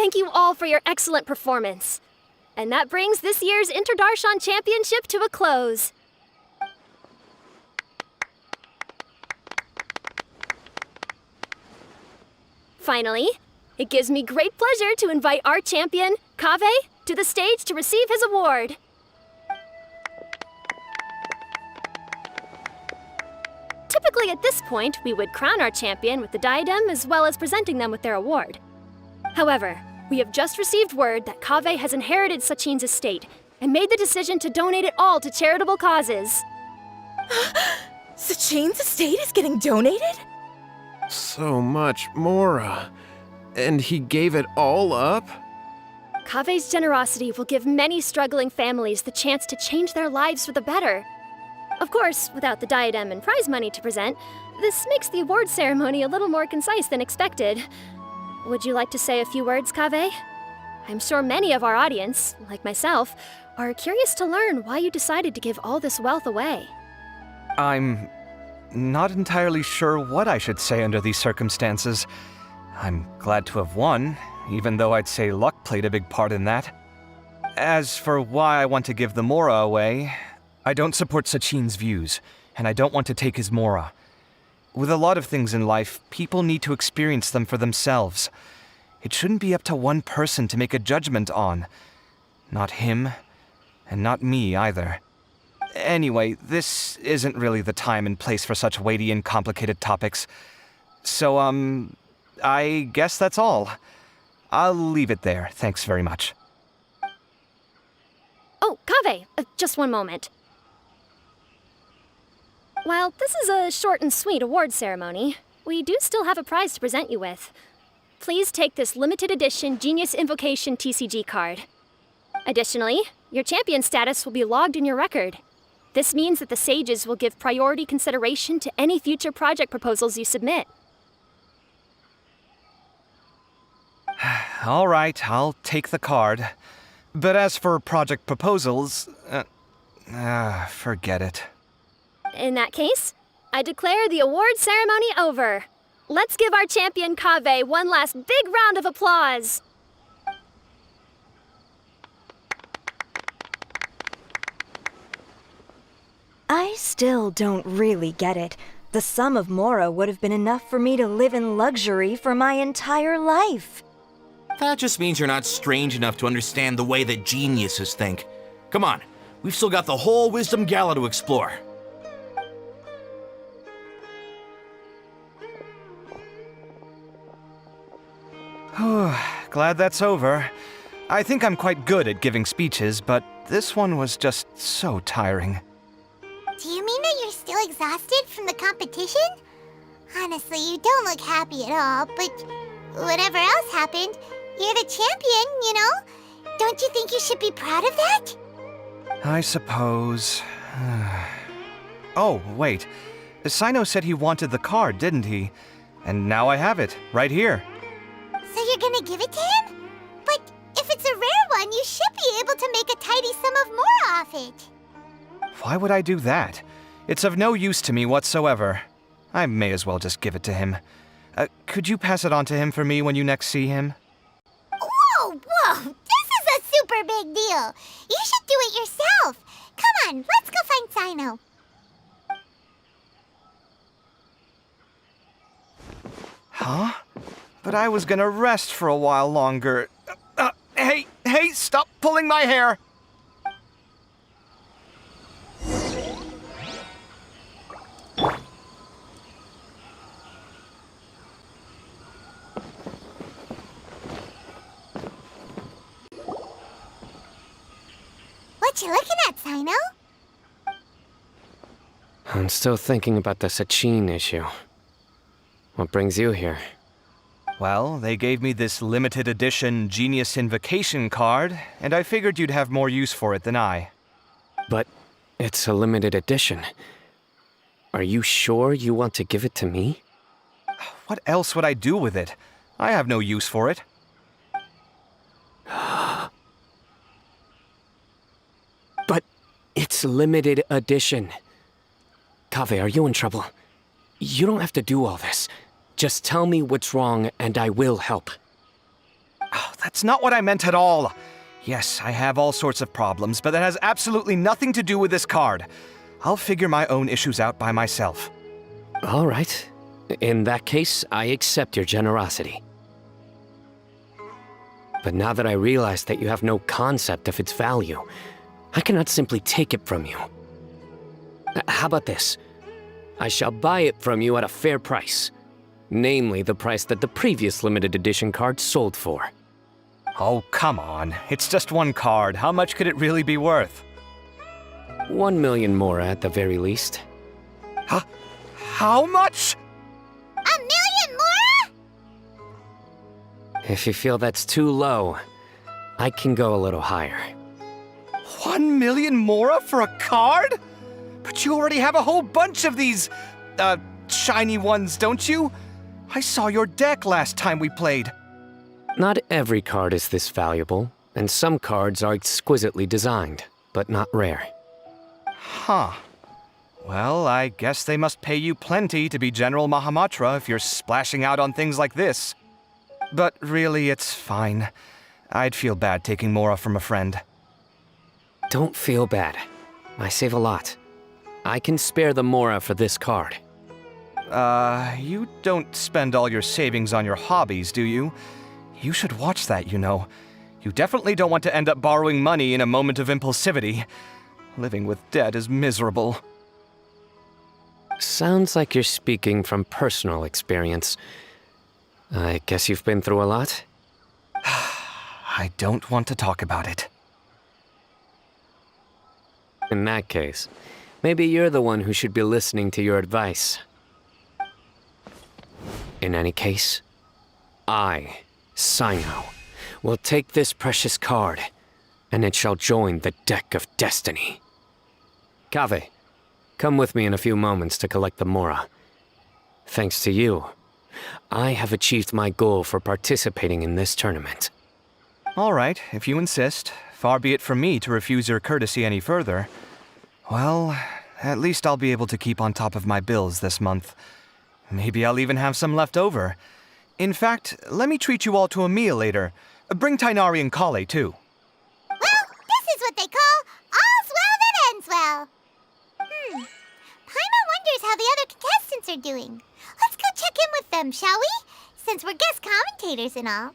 thank you all for your excellent performance. And that brings this year's Interdarshan Championship to a close. Finally, it gives me great pleasure to invite our champion, Kaveh, to the stage to receive his award. Typically at this point, we would crown our champion with the diadem as well as presenting them with their award. However, we have just received word that Kaveh has inherited Sachin's estate and made the decision to donate it all to charitable causes. Sachin's estate is getting donated? So much, Mora. And he gave it all up? Kaveh's generosity will give many struggling families the chance to change their lives for the better. Of course, without the diadem and prize money to present, this makes the award ceremony a little more concise than expected. Would you like to say a few words, Kaveh? I'm sure many of our audience, like myself, are curious to learn why you decided to give all this wealth away. I'm not entirely sure what I should say under these circumstances. I'm glad to have won, even though I'd say luck played a big part in that. As for why I want to give the Mora away, I don't support Sachin's views, and I don't want to take his Mora. With a lot of things in life, people need to experience them for themselves. It shouldn't be up to one person to make a judgment on. Not him, and not me either. Anyway, this isn't really the time and place for such weighty and complicated topics. So, I guess that's all. I'll leave it there, thanks very much. Oh, Kaveh, just one moment. While this is a short and sweet award ceremony, we do still have a prize to present you with. Please take this limited edition Genius Invocation TCG card. Additionally, your champion status will be logged in your record. This means that the Sages will give priority consideration to any future project proposals you submit. All right, I'll take the card. But as for project proposals, forget it. In that case, I declare the award ceremony over. Let's give our champion Kaveh one last big round of applause. I still don't really get it. The sum of Mora would have been enough for me to live in luxury for my entire life. That just means you're not strange enough to understand the way that geniuses think. Come on, we've still got the whole Wisdom Gala to explore. Glad that's over. I think I'm quite good at giving speeches, but this one was just so tiring. Do you mean that you're still exhausted from the competition? Honestly, you don't look happy at all, but whatever else happened, you're the champion, you know? Don't you think you should be proud of that? I suppose. Oh, wait. Sino said he wanted the card, didn't he? And now I have it, right here. So you're gonna give it to him? But if it's a rare one, you should be able to make a tidy sum of more off it. Why would I do that? It's of no use to me whatsoever. I may as well just give it to him. Could you pass it on to him for me when you next see him? Whoa! This is a super big deal. You should do it yourself. Come on, let's go find Sino. Huh? But I was gonna rest for a while longer. Hey, stop pulling my hair! What you looking at, Sino? I'm still thinking about the Sachin issue. What brings you here? Well, they gave me this limited edition Genius Invocation card, and I figured you'd have more use for it than I. But it's a limited edition. Are you sure you want to give it to me? What else would I do with it? I have no use for it. But it's limited edition. Kaveh, are you in trouble? You don't have to do all this. Just tell me what's wrong and I will help. Oh, that's not what I meant at all. Yes, I have all sorts of problems, but that has absolutely nothing to do with this card. I'll figure my own issues out by myself. All right. In that case, I accept your generosity. But now that I realize that you have no concept of its value, I cannot simply take it from you. How about this? I shall buy it from you at a fair price. Namely, the price that the previous limited edition card sold for. Oh, come on. It's just one card. How much could it really be worth? 1 million more at the very least. How much? 1 million more? If you feel that's too low, I can go a little higher. 1 million mora for a card? But you already have a whole bunch of these, shiny ones, don't you? I saw your deck last time we played. Not every card is this valuable, and some cards are exquisitely designed, but not rare. Huh. Well, I guess they must pay you plenty to be General Mahamatra if you're splashing out on things like this. But really, it's fine. I'd feel bad taking mora from a friend. Don't feel bad. I save a lot. I can spare the mora for this card. You don't spend all your savings on your hobbies, do you? You should watch that, you know. You definitely don't want to end up borrowing money in a moment of impulsivity. Living with debt is miserable. Sounds like you're speaking from personal experience. I guess you've been through a lot? I don't want to talk about it. In that case, maybe you're the one who should be listening to your advice. In any case, I, Sino, will take this precious card, and it shall join the deck of destiny. Kaveh, come with me in a few moments to collect the mora. Thanks to you, I have achieved my goal for participating in this tournament. All right, if you insist. Far be it from me to refuse your courtesy any further. Well, at least I'll be able to keep on top of my bills this month. Maybe I'll even have some left over. In fact, let me treat you all to a meal later. Bring Tainari and Kale, too. Well, this is what they call all's well that ends well. Paimon wonders how the other contestants are doing. Let's go check in with them, shall we? Since we're guest commentators and all.